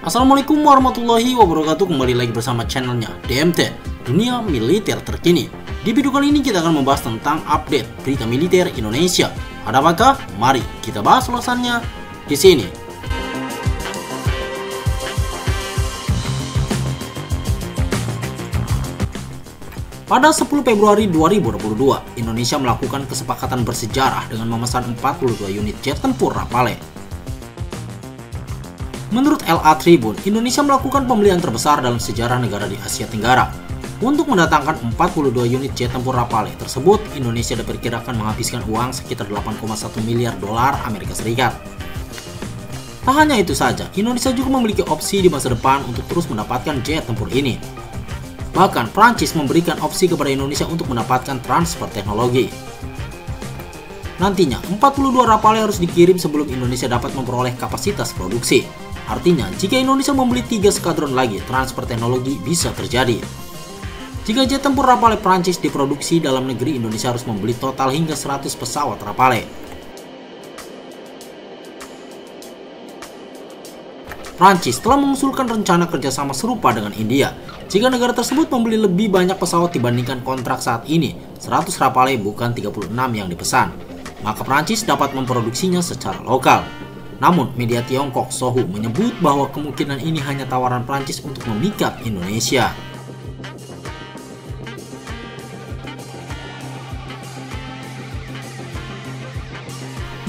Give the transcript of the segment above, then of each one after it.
Assalamualaikum warahmatullahi wabarakatuh. Kembali lagi bersama channelnya DMT, Dunia Militer Terkini. Di video kali ini kita akan membahas tentang update berita militer Indonesia. Ada apakah? Mari kita bahas ulasannya di sini. Pada 10 Februari 2022, Indonesia melakukan kesepakatan bersejarah dengan memesan 42 unit jet tempur Rafale. Menurut LA Tribun, Indonesia melakukan pembelian terbesar dalam sejarah negara di Asia Tenggara. Untuk mendatangkan 42 unit jet tempur Rafale tersebut, Indonesia diperkirakan menghabiskan uang sekitar 8,1 miliar dolar Amerika Serikat. Tak hanya itu saja, Indonesia juga memiliki opsi di masa depan untuk terus mendapatkan jet tempur ini. Bahkan, Prancis memberikan opsi kepada Indonesia untuk mendapatkan transfer teknologi. Nantinya, 42 Rafale harus dikirim sebelum Indonesia dapat memperoleh kapasitas produksi. Artinya, jika Indonesia membeli 3 skadron lagi, transfer teknologi bisa terjadi. Jika jet tempur Rafale Prancis diproduksi dalam negeri, Indonesia harus membeli total hingga 100 pesawat Rafale. Prancis telah mengusulkan rencana kerjasama serupa dengan India. Jika negara tersebut membeli lebih banyak pesawat dibandingkan kontrak saat ini, 100 Rafale bukan 36 yang dipesan, maka Prancis dapat memproduksinya secara lokal. Namun, media Tiongkok Sohu menyebut bahwa kemungkinan ini hanya tawaran Prancis untuk memikat Indonesia.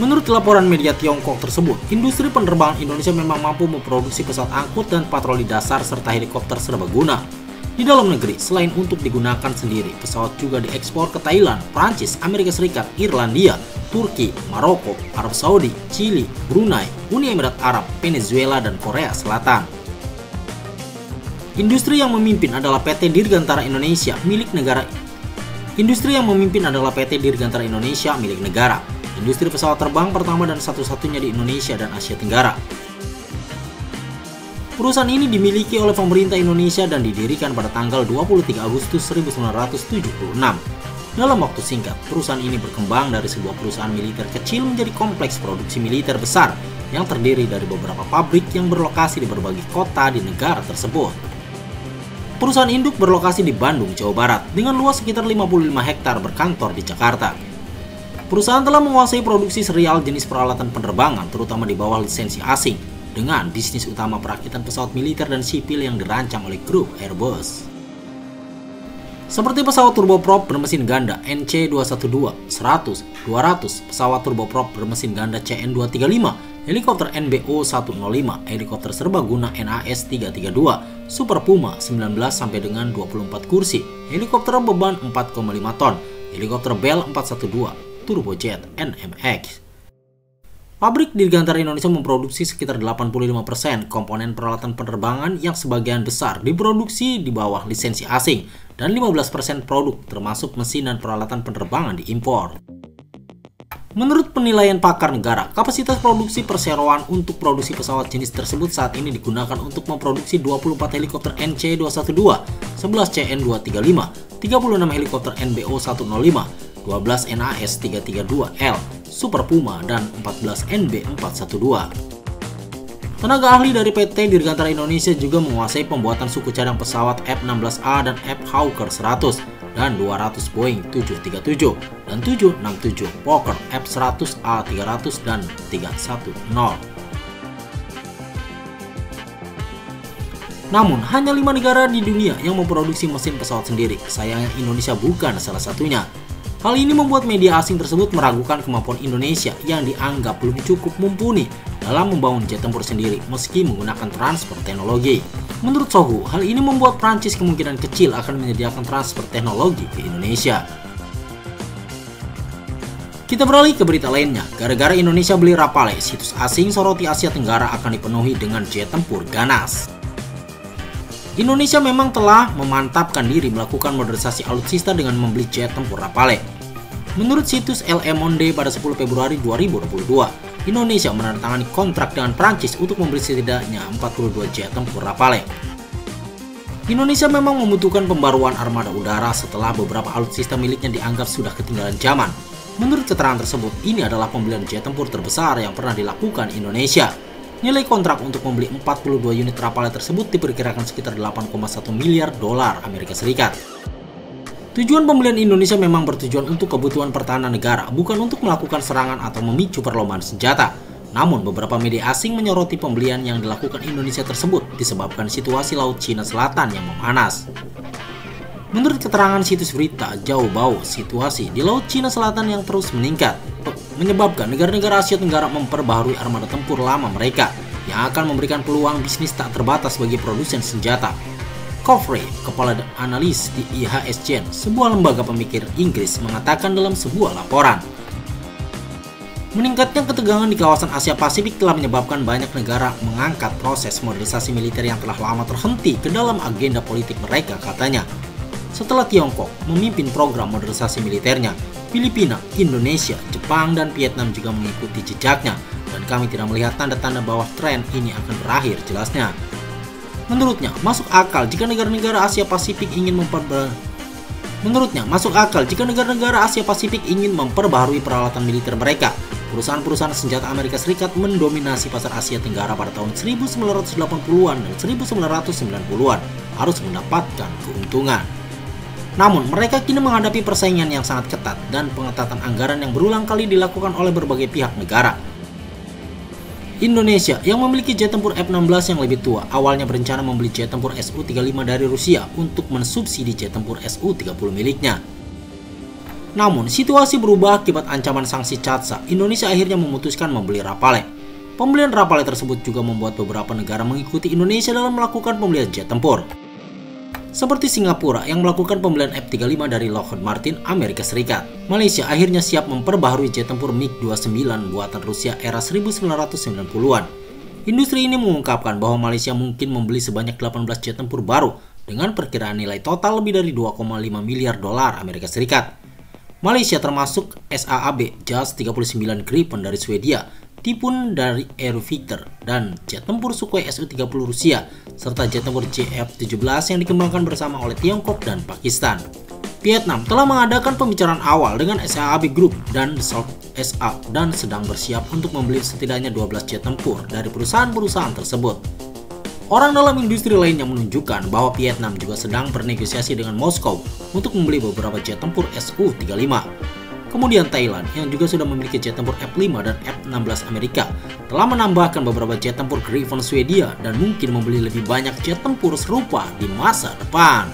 Menurut laporan media Tiongkok tersebut, industri penerbangan Indonesia memang mampu memproduksi pesawat angkut dan patroli dasar serta helikopter serbaguna. Di dalam negeri, selain untuk digunakan sendiri, pesawat juga diekspor ke Thailand, Prancis, Amerika Serikat, Irlandia, Turki, Maroko, Arab Saudi, Chili, Brunei, Uni Emirat Arab, Venezuela, dan Korea Selatan. Industri yang memimpin adalah PT Dirgantara Indonesia milik negara. Industri pesawat terbang pertama dan satu-satunya di Indonesia dan Asia Tenggara. Perusahaan ini dimiliki oleh pemerintah Indonesia dan didirikan pada tanggal 23 Agustus 1976. Dalam waktu singkat, perusahaan ini berkembang dari sebuah perusahaan militer kecil menjadi kompleks produksi militer besar yang terdiri dari beberapa pabrik yang berlokasi di berbagai kota di negara tersebut. Perusahaan induk berlokasi di Bandung, Jawa Barat, dengan luas sekitar 55 hektar berkantor di Jakarta. Perusahaan telah menguasai produksi serial jenis peralatan penerbangan, terutama di bawah lisensi asing, dengan bisnis utama perakitan pesawat militer dan sipil yang dirancang oleh grup Airbus. Seperti pesawat turboprop bermesin ganda NC212, 100, 200, pesawat turboprop bermesin ganda CN235, helikopter NBO-105, helikopter serbaguna NAS-332, Super Puma 19 sampai dengan 24 kursi, helikopter beban 4,5 ton, helikopter Bell 412, turbojet NMX. Pabrik Dirgantara Indonesia memproduksi sekitar 85% komponen peralatan penerbangan yang sebagian besar diproduksi di bawah lisensi asing dan 15% produk termasuk mesin dan peralatan penerbangan diimpor. Menurut penilaian pakar negara, kapasitas produksi perseroan untuk produksi pesawat jenis tersebut saat ini digunakan untuk memproduksi 24 helikopter NC212, 11 CN235, 36 helikopter NBO-105, 12 NAS-332L, Super Puma, dan 14 NB-412. Tenaga ahli dari PT Dirgantara Indonesia juga menguasai pembuatan suku cadang pesawat F-16A dan F-Hawker 100 dan 200 Boeing 737 dan 767 Fokker F-100A300 dan 310. Namun, hanya 5 negara di dunia yang memproduksi mesin pesawat sendiri. Sayangnya Indonesia bukan salah satunya. Hal ini membuat media asing tersebut meragukan kemampuan Indonesia yang dianggap belum cukup mumpuni dalam membangun jet tempur sendiri meski menggunakan transfer teknologi. Menurut Sohu, hal ini membuat Prancis kemungkinan kecil akan menyediakan transfer teknologi ke Indonesia. Kita beralih ke berita lainnya. Gara-gara Indonesia beli Rafale, situs asing soroti Asia Tenggara akan dipenuhi dengan jet tempur ganas. Indonesia memang telah memantapkan diri melakukan modernisasi alutsista dengan membeli jet tempur Rafale. Menurut situs Le Monde pada 10 Februari 2022, Indonesia menandatangani kontrak dengan Prancis untuk membeli setidaknya 42 jet tempur Rafale. Indonesia memang membutuhkan pembaruan armada udara setelah beberapa alutsista miliknya dianggap sudah ketinggalan zaman. Menurut keterangan tersebut, ini adalah pembelian jet tempur terbesar yang pernah dilakukan Indonesia. Nilai kontrak untuk membeli 42 unit Rafale tersebut diperkirakan sekitar 8,1 miliar dolar Amerika Serikat. Tujuan pembelian Indonesia memang bertujuan untuk kebutuhan pertahanan negara, bukan untuk melakukan serangan atau memicu perlombaan senjata. Namun, beberapa media asing menyoroti pembelian yang dilakukan Indonesia tersebut disebabkan situasi Laut Cina Selatan yang memanas. Menurut keterangan situs berita Jauh Bau, situasi di Laut Cina Selatan yang terus meningkat menyebabkan negara-negara Asia Tenggara memperbaharui armada tempur lama mereka yang akan memberikan peluang bisnis tak terbatas bagi produsen senjata. Coffrey, kepala analis di IHS, sebuah lembaga pemikir Inggris, mengatakan dalam sebuah laporan. Meningkatnya ketegangan di kawasan Asia Pasifik telah menyebabkan banyak negara mengangkat proses modernisasi militer yang telah lama terhenti ke dalam agenda politik mereka, katanya. Setelah Tiongkok memimpin program modernisasi militernya, Filipina, Indonesia, Jepang, dan Vietnam juga mengikuti jejaknya, dan kami tidak melihat tanda-tanda bahwa tren ini akan berakhir, jelasnya. Menurutnya, masuk akal jika negara-negara Asia Pasifik ingin memperbaharui peralatan militer mereka. Perusahaan-perusahaan senjata Amerika Serikat mendominasi pasar Asia Tenggara pada tahun 1980-an dan 1990-an harus mendapatkan keuntungan. Namun, mereka kini menghadapi persaingan yang sangat ketat dan pengetatan anggaran yang berulang kali dilakukan oleh berbagai pihak negara. Indonesia yang memiliki jet tempur F-16 yang lebih tua awalnya berencana membeli jet tempur Su-35 dari Rusia untuk mensubsidi jet tempur Su-30 miliknya. Namun, situasi berubah akibat ancaman sanksi CATSA. Indonesia akhirnya memutuskan membeli Rafale. Pembelian Rafale tersebut juga membuat beberapa negara mengikuti Indonesia dalam melakukan pembelian jet tempur. Seperti Singapura yang melakukan pembelian F-35 dari Lockheed Martin, Amerika Serikat. Malaysia akhirnya siap memperbaharui jet tempur MiG-29 buatan Rusia era 1990-an. Industri ini mengungkapkan bahwa Malaysia mungkin membeli sebanyak 18 jet tempur baru dengan perkiraan nilai total lebih dari 2,5 miliar dolar Amerika Serikat. Malaysia termasuk SAAB JAS 39 Gripen dari Swedia, Typhoon dari Aero Victor, dan jet tempur Sukhoi Su-30 Rusia, serta jet tempur JF-17 yang dikembangkan bersama oleh Tiongkok dan Pakistan. Vietnam telah mengadakan pembicaraan awal dengan SAAB Group dan South SA dan sedang bersiap untuk membeli setidaknya 12 jet tempur dari perusahaan-perusahaan tersebut. Orang dalam industri lainnya menunjukkan bahwa Vietnam juga sedang bernegosiasi dengan Moskow untuk membeli beberapa jet tempur Su-35. Kemudian Thailand yang juga sudah memiliki jet tempur F-5 dan F-16 Amerika telah menambahkan beberapa jet tempur Gripen Swedia dan mungkin membeli lebih banyak jet tempur serupa di masa depan.